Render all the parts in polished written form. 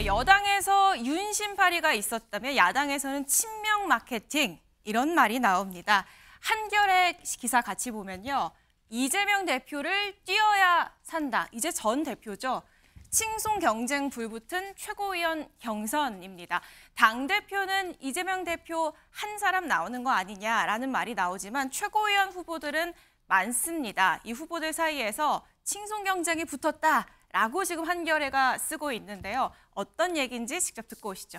여당에서 윤심파리가 있었다면 야당에서는 친명 마케팅 이런 말이 나옵니다. 한겨레 기사 같이 보면요. 이재명 대표를 뛰어야 산다. 이제 전 대표죠. 칭송 경쟁 불붙은 최고위원 경선입니다. 당대표는 이재명 대표 한 사람 나오는 거 아니냐라는 말이 나오지만 최고위원 후보들은 많습니다. 이 후보들 사이에서 칭송 경쟁이 붙었다라고 지금 한겨레가 쓰고 있는데요. 어떤 얘기인지 직접 듣고 오시죠.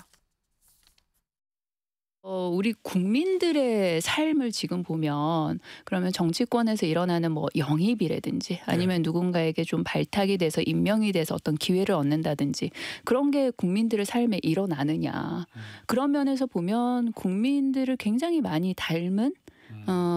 우리 국민들의 삶을 지금 보면 그러면 정치권에서 일어나는 뭐 영입이라든지 아니면 누군가에게 좀 발탁이 돼서 임명이 돼서 어떤 기회를 얻는다든지 그런 게 국민들의 삶에 일어나느냐. 그런 면에서 보면 국민들을 굉장히 많이 닮은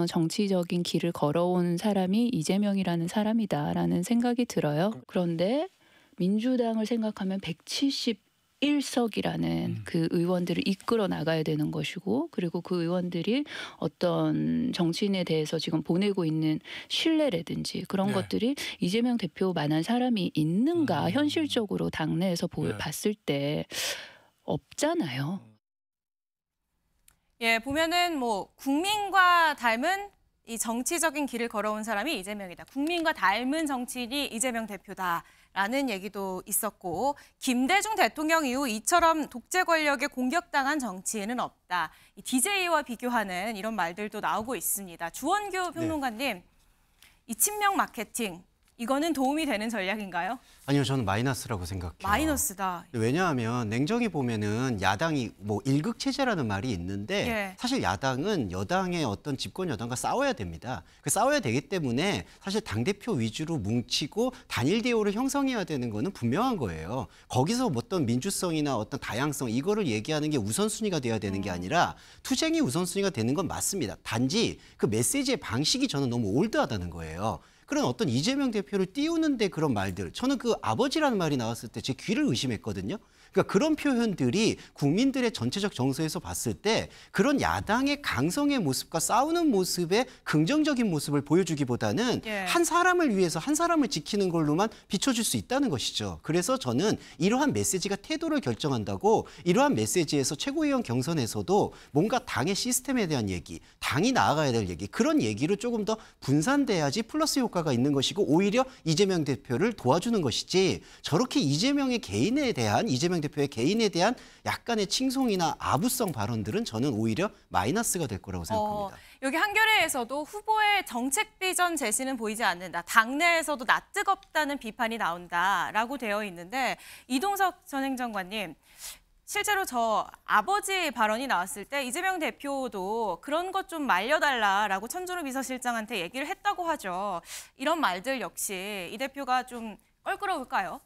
정치적인 길을 걸어온 사람이 이재명이라는 사람이다라는 생각이 들어요. 그런데 민주당을 생각하면 171석이라는 그 의원들을 이끌어 나가야 되는 것이고 그리고 그 의원들이 어떤 정치인에 대해서 지금 보내고 있는 신뢰라든지 그런 것들이 이재명 대표만한 사람이 있는가 현실적으로 당내에서 봤을 때 없잖아요. 예, 보면은 뭐 국민과 닮은 이 정치적인 길을 걸어온 사람이 이재명이다. 국민과 닮은 정치인이 이재명 대표다라는 얘기도 있었고 김대중 대통령 이후 이처럼 독재 권력에 공격당한 정치인은 없다. 이 DJ와 비교하는 이런 말들도 나오고 있습니다. 주원규 평론가님, 이 친명 마케팅 이거는 도움이 되는 전략인가요? 아니요, 저는 마이너스라고 생각해요. 마이너스다. 왜냐하면 냉정히 보면은 야당이 뭐 일극체제라는 말이 있는데 사실 야당은 여당의 어떤 집권 여당과 싸워야 됩니다. 싸워야 되기 때문에 사실 당대표 위주로 뭉치고 단일 대우를 형성해야 되는 거는 분명한 거예요. 거기서 어떤 민주성이나 어떤 다양성 이거를 얘기하는 게 우선순위가 돼야 되는 게 아니라 투쟁이 우선순위가 되는 건 맞습니다. 단지 그 메시지의 방식이 저는 너무 올드하다는 거예요. 그런 어떤 이재명 대표를 띄우는데 그런 말들, 저는 그 아버지라는 말이 나왔을 때 제 귀를 의심했거든요. 그러니까 그런 표현들이 국민들의 전체적 정서에서 봤을 때 그런 야당의 강성의 모습과 싸우는 모습의 긍정적인 모습을 보여주기보다는 한 사람을 위해서 한 사람을 지키는 걸로만 비춰줄 수 있다는 것이죠. 그래서 저는 이러한 메시지가 태도를 결정한다고 이러한 메시지에서 최고위원 경선에서도 뭔가 당의 시스템에 대한 얘기, 당이 나아가야 될 얘기, 그런 얘기로 조금 더 분산돼야지 플러스 효과가 있는 것이고 오히려 이재명 대표를 도와주는 것이지 저렇게 이재명 대표의 개인에 대한 약간의 칭송이나 아부성 발언들은 저는 오히려 마이너스가 될 거라고 생각합니다. 여기 한겨레에서도 후보의 정책 비전 제시는 보이지 않는다. 당내에서도 낯뜨겁다는 비판이 나온다라고 되어 있는데 이동석 전 행정관님, 실제로 저 아버지 발언이 나왔을 때 이재명 대표도 그런 것 좀 말려달라라고 천준우 비서실장한테 얘기를 했다고 하죠. 이런 말들 역시 이 대표가 좀 껄끄러울까요?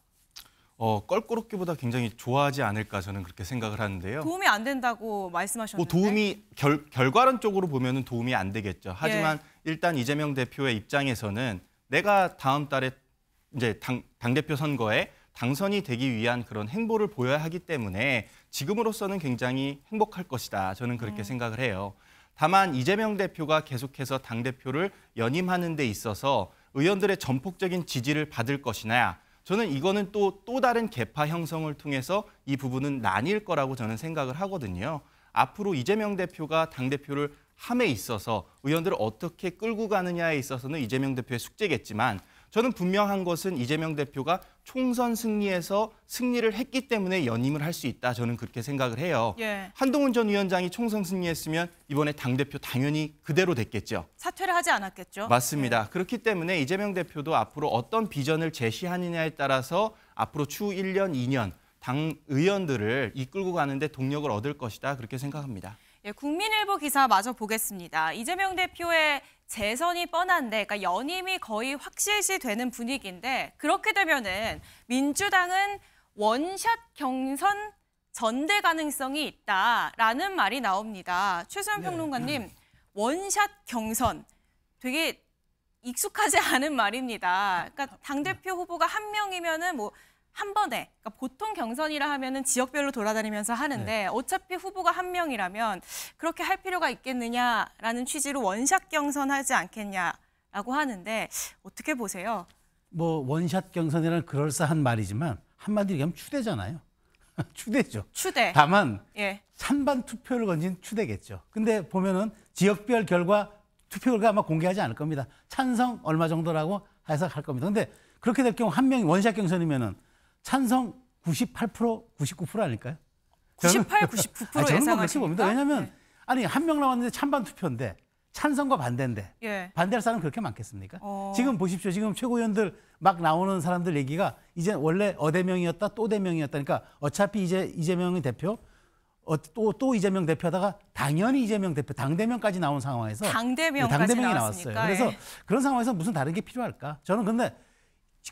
껄끄럽기보다 굉장히 좋아하지 않을까 저는 그렇게 생각을 하는데요. 도움이 안 된다고 말씀하셨는데. 결과론적으로 보면은 도움이 안 되겠죠. 하지만 일단 이재명 대표의 입장에서는 내가 다음 달에 이제 당대표 선거에 당선이 되기 위한 그런 행보를 보여야 하기 때문에 지금으로서는 굉장히 행복할 것이다. 저는 그렇게 생각을 해요. 다만 이재명 대표가 계속해서 당대표를 연임하는 데 있어서 의원들의 전폭적인 지지를 받을 것이냐, 저는 이거는 또 다른 계파 형성을 통해서 이 부분은 나뉠 거라고 저는 생각을 하거든요. 앞으로 이재명 대표가 당대표를 함에 있어서 의원들을 어떻게 끌고 가느냐에 있어서는 이재명 대표의 숙제겠지만 저는 분명한 것은 이재명 대표가 총선 승리에서 승리를 했기 때문에 연임을 할 수 있다. 저는 그렇게 생각을 해요. 한동훈 전 위원장이 총선 승리했으면 이번에 당대표 당연히 그대로 됐겠죠. 사퇴를 하지 않았겠죠. 맞습니다. 그렇기 때문에 이재명 대표도 앞으로 어떤 비전을 제시하느냐에 따라서 앞으로 추후 1년, 2년 당 의원들을 이끌고 가는데 동력을 얻을 것이다. 그렇게 생각합니다. 국민일보 기사 마저 보겠습니다. 이재명 대표의 재선이 뻔한데, 그러니까 연임이 거의 확실시되는 분위기인데 그렇게 되면은 민주당은 원샷 경선 전대 가능성이 있다라는 말이 나옵니다. 최소연 평론가님, 원샷 경선 되게 익숙하지 않은 말입니다. 그러니까 당대표 후보가 한 명이면은 뭐 한 번에, 그러니까 보통 경선이라 하면은 지역별로 돌아다니면서 하는데 어차피 후보가 한 명이라면 그렇게 할 필요가 있겠느냐라는 취지로 원샷 경선하지 않겠냐라고 하는데 어떻게 보세요? 뭐 원샷 경선이라는 그럴싸한 말이지만 한마디로 얘기하면 추대잖아요. 추대죠. 추대. 다만 예. 찬반 투표를 건진 추대겠죠. 근데 보면은 지역별 결과 투표 결과 아마 공개하지 않을 겁니다. 찬성 얼마 정도라고 해서 할 겁니다. 근데 그렇게 될 경우 한 명이 원샷 경선이면은 찬성 98%, 99% 아닐까요? 98, 99% 저는 그렇게 예상하십니까? 봅니다. 왜냐하면 네. 아니 한 명 남았는데 찬반 투표인데 찬성과 반대인데 예. 반대할 사람 그렇게 많겠습니까? 지금 보십시오. 지금 최고위원들 막 나오는 사람들 얘기가 이제 원래 어대명이었다 또 대명이었다. 그러니까 어차피 이제 이재명이 대표 또 이재명 대표하다가 당연히 이재명 대표 당대명까지 나온 상황에서 당대명까지 당대명이 나왔으니까. 나왔어요. 그래서 예. 그런 상황에서 무슨 다른 게 필요할까? 저는 근데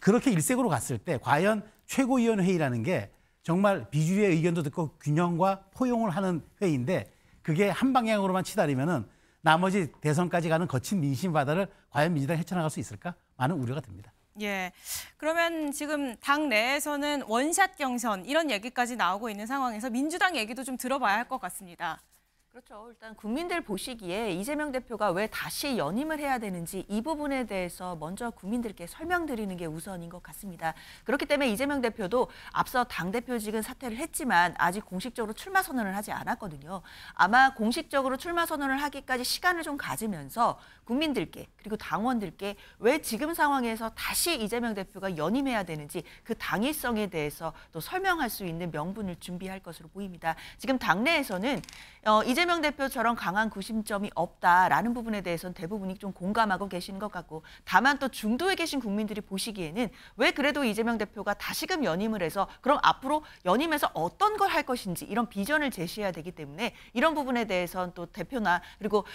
그렇게 일색으로 갔을 때 과연 최고위원회의라는 게 정말 비주류의 의견도 듣고 균형과 포용을 하는 회의인데 그게 한 방향으로만 치달으면은 나머지 대선까지 가는 거친 민심 바다를 과연 민주당이 헤쳐나갈 수 있을까? 많은 우려가 듭니다. 예. 그러면 지금 당 내에서는 원샷 경선 이런 얘기까지 나오고 있는 상황에서 민주당 얘기도 좀 들어봐야 할 것 같습니다. 그렇죠. 일단 국민들 보시기에 이재명 대표가 왜 다시 연임을 해야 되는지 이 부분에 대해서 먼저 국민들께 설명드리는 게 우선인 것 같습니다. 그렇기 때문에 이재명 대표도 앞서 당대표직은 사퇴를 했지만 아직 공식적으로 출마 선언을 하지 않았거든요. 아마 공식적으로 출마 선언을 하기까지 시간을 좀 가지면서 국민들께 그리고 당원들께 왜 지금 상황에서 다시 이재명 대표가 연임해야 되는지 그 당위성에 대해서 또 설명할 수 있는 명분을 준비할 것으로 보입니다. 지금 당내에서는 이재명 대표처럼 강한 구심점이 없다라는 부분에 대해서는 대부분이 좀 공감하고 계시는 것 같고 다만 또 중도에 계신 국민들이 보시기에는 왜 그래도 이재명 대표가 다시금 연임을 해서 그럼 앞으로 연임해서 어떤 걸 할 것인지 이런 비전을 제시해야 되기 때문에 이런 부분에 대해서는 또 대표나 그리고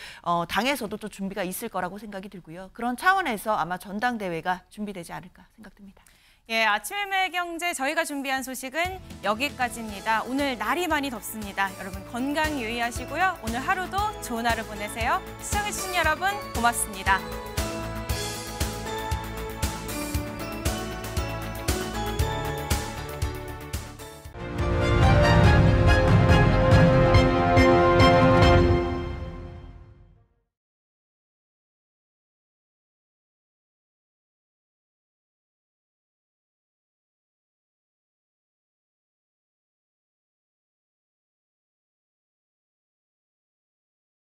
당에서도 또 준비가 있을 거라고 생각이 들고요. 그런 차원에서 아마 전당대회가 준비되지 않을까 생각됩니다. 예, 아침의 매경제 저희가 준비한 소식은 여기까지입니다. 오늘 날이 많이 덥습니다. 여러분 건강 유의하시고요. 오늘 하루도 좋은 하루 보내세요. 시청해주신 여러분 고맙습니다.